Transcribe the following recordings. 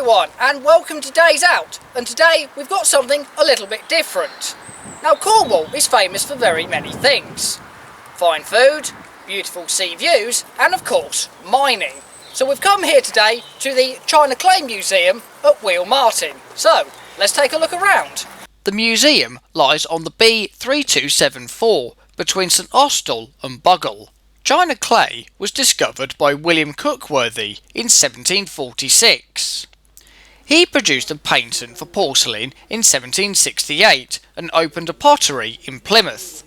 everyone, and welcome to Days Out. And today we've got something a little bit different. Now, Cornwall is famous for very many things. Fine food, beautiful sea views, and of course, mining. So we've come here today to the China Clay Museum at Wheal Martyn. So, let's take a look around. The museum lies on the B3274 between St Austell and Buggle. China clay was discovered by William Cookworthy in 1746. He produced a patent for porcelain in 1768 and opened a pottery in Plymouth.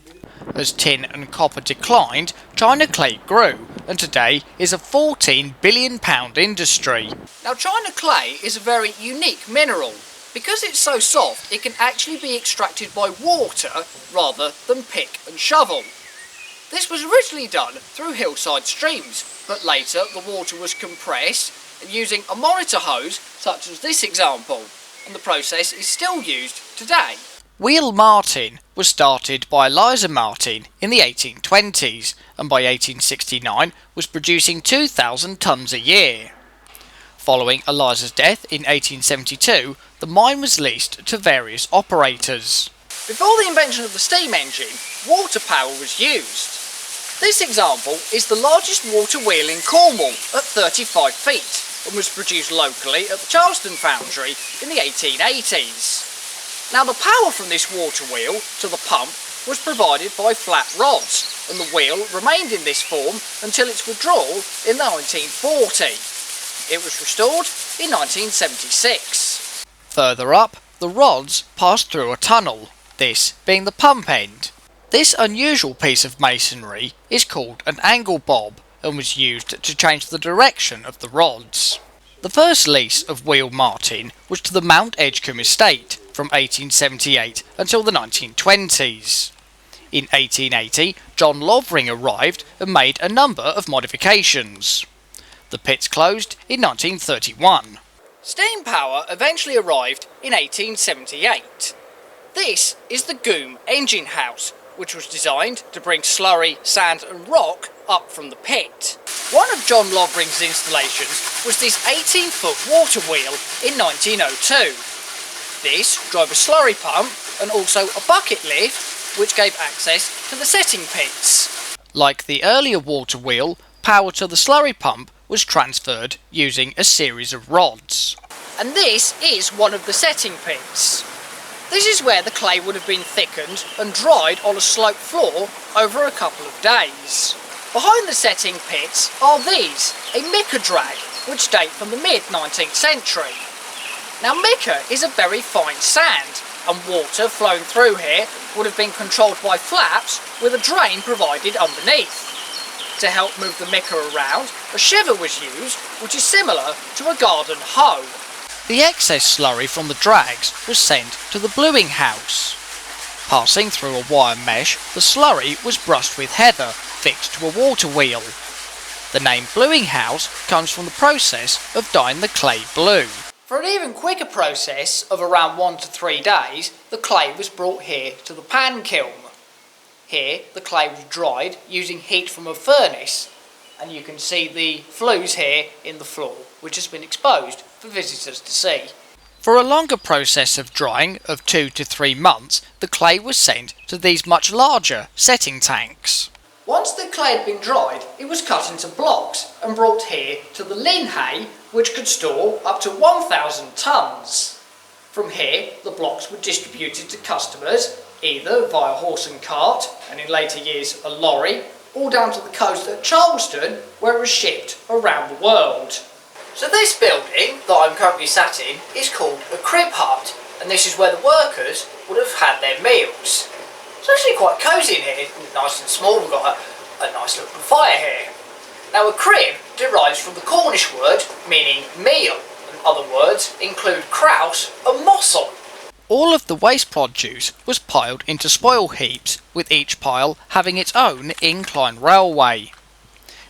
As tin and copper declined, China clay grew and today is a £14 billion industry. Now, China clay is a very unique mineral. Because it's so soft, it can actually be extracted by water rather than pick and shovel. This was originally done through hillside streams, but later the water was compressed and using a monitor hose, such as this example, and the process is still used today. Wheal Martyn was started by Wheal Martyn in the 1820s, and by 1869 was producing 2,000 tonnes a year. Following Eliza's death in 1872, the mine was leased to various operators. Before the invention of the steam engine, water power was used. This example is the largest water wheel in Cornwall at 35 feet and was produced locally at the Charleston foundry in the 1880s. Now, the power from this water wheel to the pump was provided by flat rods, and the wheel remained in this form until its withdrawal in 1940. It was restored in 1976. Further up, the rods passed through a tunnel, this being the pump end. This unusual piece of masonry is called an angle bob and was used to change the direction of the rods. The first lease of Wheal Martyn was to the Mount Edgecombe estate from 1878 until the 1920s. In 1880, John Lovering arrived and made a number of modifications. The pits closed in 1931. Steam power eventually arrived in 1878. This is the Goom engine house, which was designed to bring slurry, sand and rock up from the pit. One of John Lovering's installations was this 18-foot water wheel in 1902. This drove a slurry pump and also a bucket lift, which gave access to the setting pits. Like the earlier water wheel, power to the slurry pump was transferred using a series of rods. And this is one of the setting pits. This is where the clay would have been thickened and dried on a sloped floor over a couple of days. Behind the setting pits are these, a mica drag, which date from the mid-19th century. Now, mica is a very fine sand, and water flowing through here would have been controlled by flaps with a drain provided underneath. To help move the mica around, a shiver was used, which is similar to a garden hoe. The excess slurry from the drags was sent to the bluing house. Passing through a wire mesh, the slurry was brushed with heather fixed to a water wheel. The name bluing house comes from the process of dyeing the clay blue. For an even quicker process of around 1 to 3 days, the clay was brought here to the pan kiln. Here, the clay was dried using heat from a furnace, and you can see the flues here in the floor, which has been exposed for visitors to see. For a longer process of drying of 2 to 3 months, the clay was sent to these much larger setting tanks. Once the clay had been dried, it was cut into blocks and brought here to the linhay, which could store up to 1,000 tonnes. From here, the blocks were distributed to customers, either via horse and cart, and in later years a lorry, or down to the coast at Charleston, where it was shipped around the world. So this building that I'm currently sat in is called a crib hut, and this is where the workers would have had their meals. It's actually quite cosy in here, nice and small. We've got a nice little fire here. Now, a crib derives from the Cornish word meaning meal, and other words include crouse and mossel. All of the waste produce was piled into spoil heaps, with each pile having its own incline railway.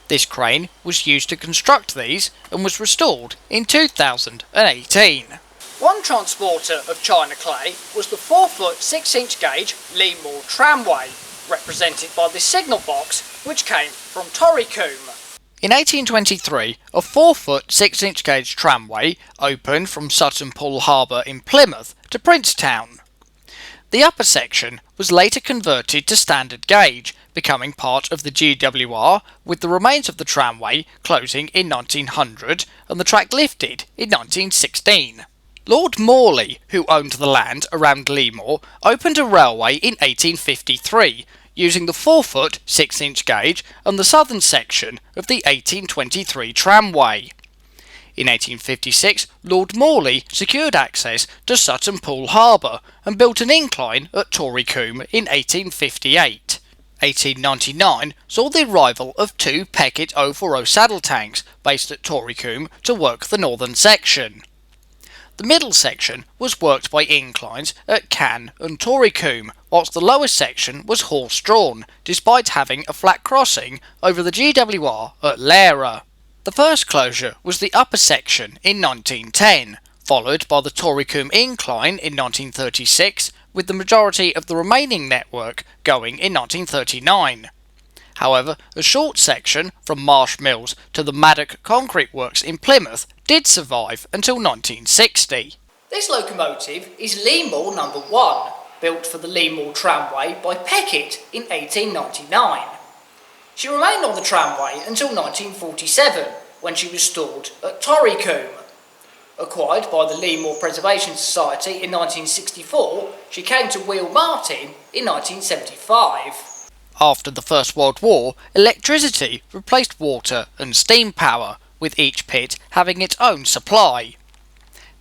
This crane was used to construct these and was restored in 2018. One transporter of China clay was the 4-foot 6-inch gauge Leamore tramway, represented by the signal box which came from Torreycombe. In 1823, a 4-foot 6-inch gauge tramway opened from Sutton Pool Harbour in Plymouth to Princetown. The upper section was later converted to standard gauge, becoming part of the GWR, with the remains of the tramway closing in 1900 and the track lifted in 1916. Lord Morley, who owned the land around Leamore, opened a railway in 1853, using the 4-foot 6-inch gauge and the southern section of the 1823 tramway. In 1856, Lord Morley secured access to Sutton Pool Harbour and built an incline at Torreycombe in 1858. 1899 saw the arrival of 2 Peckett 040 saddle tanks based at Torreycombe to work the northern section. The middle section was worked by inclines at Cannes and Torreycombe, whilst the lower section was horse-drawn, despite having a flat crossing over the GWR at Lara. The first closure was the upper section in 1910, followed by the Torreycombe incline in 1936, with the majority of the remaining network going in 1939. However, a short section from Marsh Mills to the Maddock Concrete Works in Plymouth did survive until 1960. This locomotive is Leamore No. 1, built for the Leamore Tramway by Peckett in 1899. She remained on the tramway until 1947, when she was stored at Torreycombe. Acquired by the Leamore Preservation Society in 1964, she came to Wheal Martyn in 1975. After the First World War, electricity replaced water and steam power, with each pit having its own supply.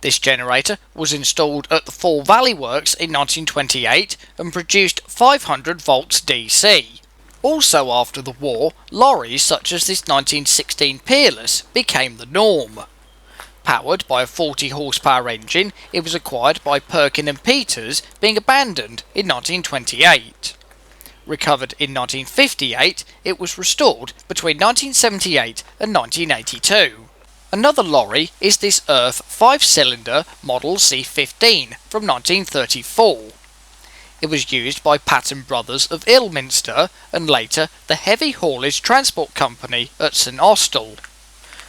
This generator was installed at the Fall Valley Works in 1928 and produced 500 volts DC. Also after the war, lorries such as this 1916 Peerless became the norm. Powered by a 40 horsepower engine, it was acquired by Perkin and Peters, being abandoned in 1928. Recovered in 1958, it was restored between 1978 and 1982. Another lorry is this Earth 5-cylinder Model C15 from 1934. It was used by Patton Brothers of Ilminster and later the Heavy Haulage Transport Company at St Austell.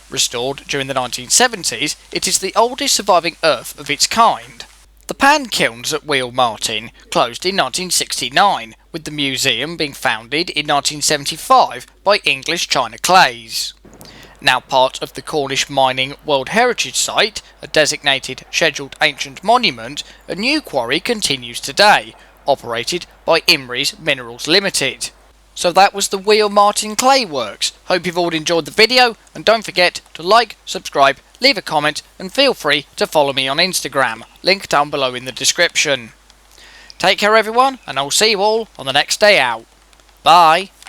Restored during the 1970s, it is the oldest surviving Earth of its kind. The pan kilns at Wheal Martyn closed in 1969, with the museum being founded in 1975 by English China Clays. Now part of the Cornish Mining World Heritage Site, a designated Scheduled Ancient Monument, a new quarry continues today, operated by Imries Minerals Limited. So that was the Wheal Martyn Clay Works. Hope you've all enjoyed the video, and don't forget to like, subscribe, leave a comment, and feel free to follow me on Instagram, link down below in the description. Take care everyone, and I'll see you all on the next day out. Bye!